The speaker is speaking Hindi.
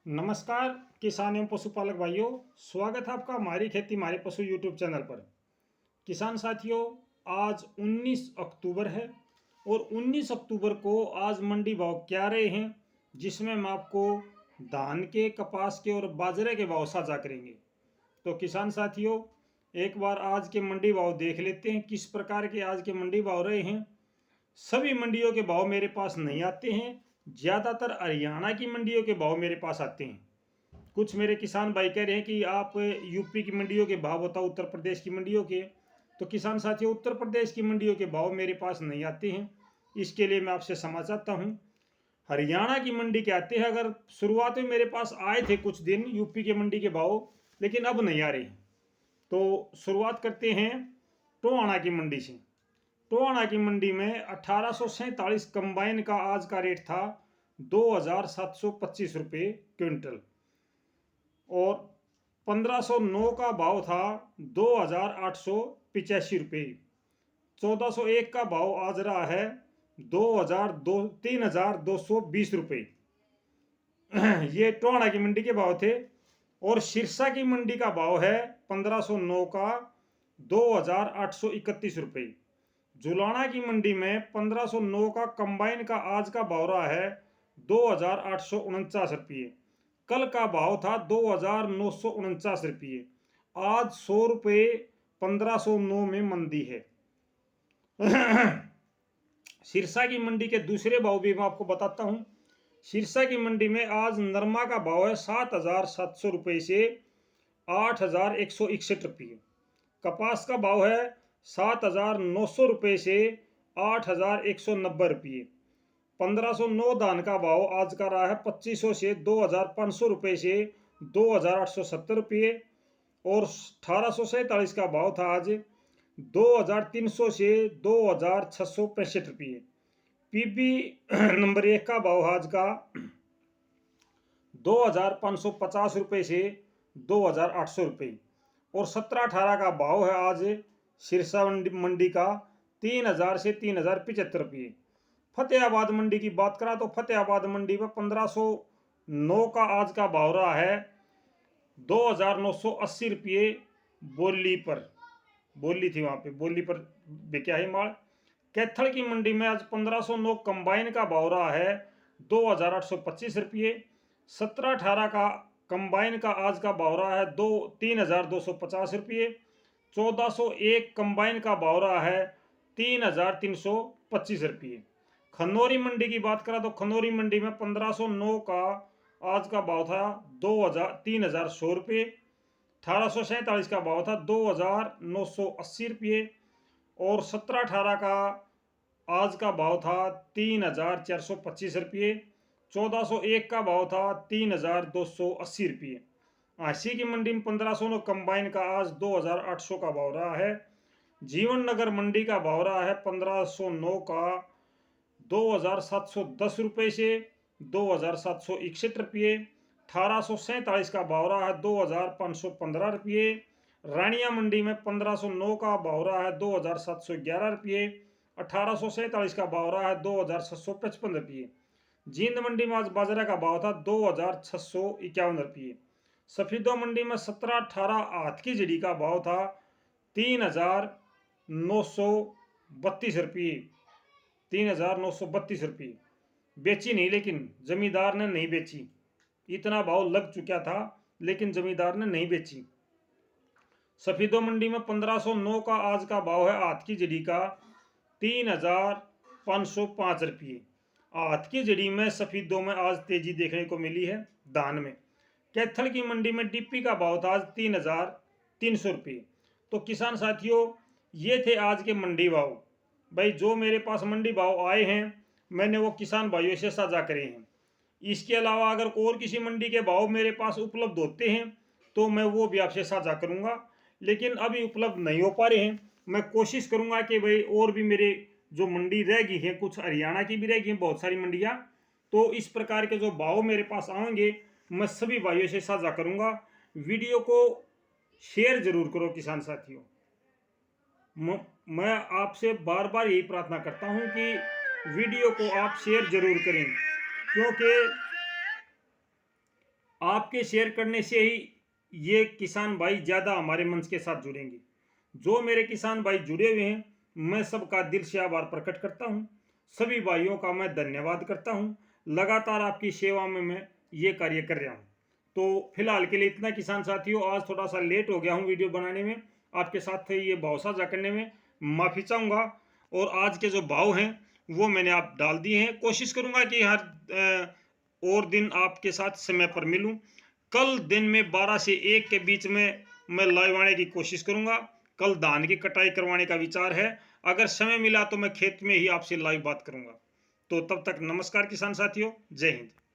नमस्कार किसान एवं पशुपालक भाइयों, स्वागत है आपका हमारी खेती हमारे पशु यूट्यूब चैनल पर। किसान साथियों, आज 19 अक्टूबर है और 19 अक्टूबर को आज मंडी भाव क्या रहे हैं, जिसमें हम आपको धान के, कपास के और बाजरे के भाव साझा करेंगे। तो किसान साथियों, एक बार आज के मंडी भाव देख लेते हैं किस प्रकार के आज के मंडी भाव रहे हैं। सभी मंडियों के भाव मेरे पास नहीं आते हैं, ज़्यादातर हरियाणा की मंडियों के भाव मेरे पास आते हैं। कुछ मेरे किसान भाई कह रहे हैं कि आप यूपी की मंडियों के भाव बताओ, उत्तर प्रदेश की मंडियों के। तो किसान साथियों, उत्तर प्रदेश की मंडियों के भाव मेरे पास नहीं आते हैं, इसके लिए मैं आपसे क्षमा चाहता हूँ। हरियाणा की मंडी के आते हैं। अगर शुरुआत में मेरे पास आए थे कुछ दिन यूपी के मंडी के भाव, लेकिन अब नहीं आ रहे। तो शुरुआत करते हैं टोहाना की मंडी से। टोहाना की मंडी में 1847 कंबाइन का आज का रेट था 2725 रुपये क्विंटल और 1509 का भाव था 2885 रुपये। 1401 का भाव आज रहा है 3220 रुपये। ये टोहाना की मंडी के भाव थे। और सिरसा की मंडी का भाव है 1509 का 2831 रुपये। जुलाना की मंडी में 1509 का कंबाइन का आज का भाव रहा है 2849 रुपये। कल का भाव था 2949 रुपये। आज 100 रुपये 1509 में मंदी है। सिरसा की मंडी के दूसरे भाव भी मैं आपको बताता हूँ। सिरसा की मंडी में आज नरमा का भाव है 7,700 रुपये से 8,161 रुपये। कपास का भाव है 7,900 रुपये से 8,190 रुपये। 1509 धान का भाव आज का रहा है 2500 से 2,500 रुपये से 2,870 रुपये। और 1847 का भाव था आज 2,300 से 2,665 रुपये। पीबी नंबर 1 का भाव आज का 2,550 रुपये से 2,800 रुपये। और 17-18 का भाव है आज सिरसा मंडी का 3,000 से 3,075 रुपये। फतेहाबाद मंडी की बात करा तो फतेहाबाद मंडी में 1509 का आज का भाव रहा है 2,980 रुपये बोली पर। बोली थी वहाँ पे, बोली पर बिका है माल। कैथल की मंडी में आज 1509 कंबाइन का भाव रहा है 2,825 रुपये। 17-18 का कंबाइन का आज का भाव रहा है 3,250 रुपये। 1401 कंबाइन का भाव रहा है 3,325 रुपये। खनौरी मंडी की बात करा तो खनौरी मंडी में 1509 का आज का भाव था 3,100 रुपये। 1847 का भाव था 2,980 रुपये। और 17-18 का आज का भाव था 3,425 रुपये। 1401 का भाव था 3,280 रुपये। आशी की मंडी में 1509 कंबाइन का आज 2,800 का भाव रहा है। जीवन नगर मंडी का भाव रहा है 1509 का 2,710 रुपये से 2,761 रुपये। 1847 का भाव रहा है 2,515 रुपये। रानिया मंडी में 1509 का भाव रहा है 2,711 रुपये। 1847 का भाव रहा है 2,755 रुपये। जींद मंडी में आज बाजरा का भाव था 2,651 रुपये। सफेदो मंडी में 17-18 हाथ की जड़ी का भाव था 3,932 रुपये। 3,932 रुपये बेची नहीं, लेकिन जमींदार ने नहीं बेची। इतना भाव लग चुका था लेकिन जमींदार ने नहीं बेची। सफेदो मंडी में 1509 का आज का भाव है हाथ की जड़ी का 3,505 रुपये। हाथ की जड़ी में सफेदो में आज तेजी देखने को मिली है धान में। कैथल की मंडी में डीपी का भाव था आज 3,300 रुपये। तो किसान साथियों, ये थे आज के मंडी भाव। भाई, जो मेरे पास मंडी भाव आए हैं मैंने वो किसान भाइयों से साझा करे हैं। इसके अलावा अगर और किसी मंडी के भाव मेरे पास उपलब्ध होते हैं तो मैं वो भी आपसे साझा करूंगा, लेकिन अभी उपलब्ध नहीं हो पा रहे हैं। मैं कोशिश करूंगा कि भाई और भी मेरे जो मंडी रह गई है, कुछ हरियाणा की भी रह गई हैं बहुत सारी मंडियाँ, तो इस प्रकार के जो भाव मेरे पास आएंगे मैं सभी भाइयों से साझा करूंगा। वीडियो को शेयर जरूर करो किसान साथियों। मैं आपसे बार बार यही प्रार्थना करता हूं कि वीडियो को आप शेयर जरूर करें, क्योंकि आपके शेयर करने से ही ये किसान भाई ज़्यादा हमारे मंच के साथ जुड़ेंगे। जो मेरे किसान भाई जुड़े हुए हैं, मैं सबका दिल से आभार प्रकट करता हूँ। सभी भाइयों का मैं धन्यवाद करता हूँ। लगातार आपकी सेवा में मैं ये कार्य कर रहा हूँ। तो फिलहाल के लिए इतना किसान साथियों, आज थोड़ा सा लेट हो गया हूँ वीडियो बनाने में, आपके साथ ये भाव साझा करने में माफ़ी चाहूँगा। और आज के जो भाव हैं वो मैंने आप डाल दिए हैं। कोशिश करूँगा कि हर और दिन आपके साथ समय पर मिलूँ। कल दिन में 12 से 1 के बीच में मैं लाइव आने की कोशिश करूँगा। कल धान की कटाई करवाने का विचार है। अगर समय मिला तो मैं खेत में ही आपसे लाइव बात करूँगा। तो तब तक नमस्कार किसान साथियों, जय हिंद।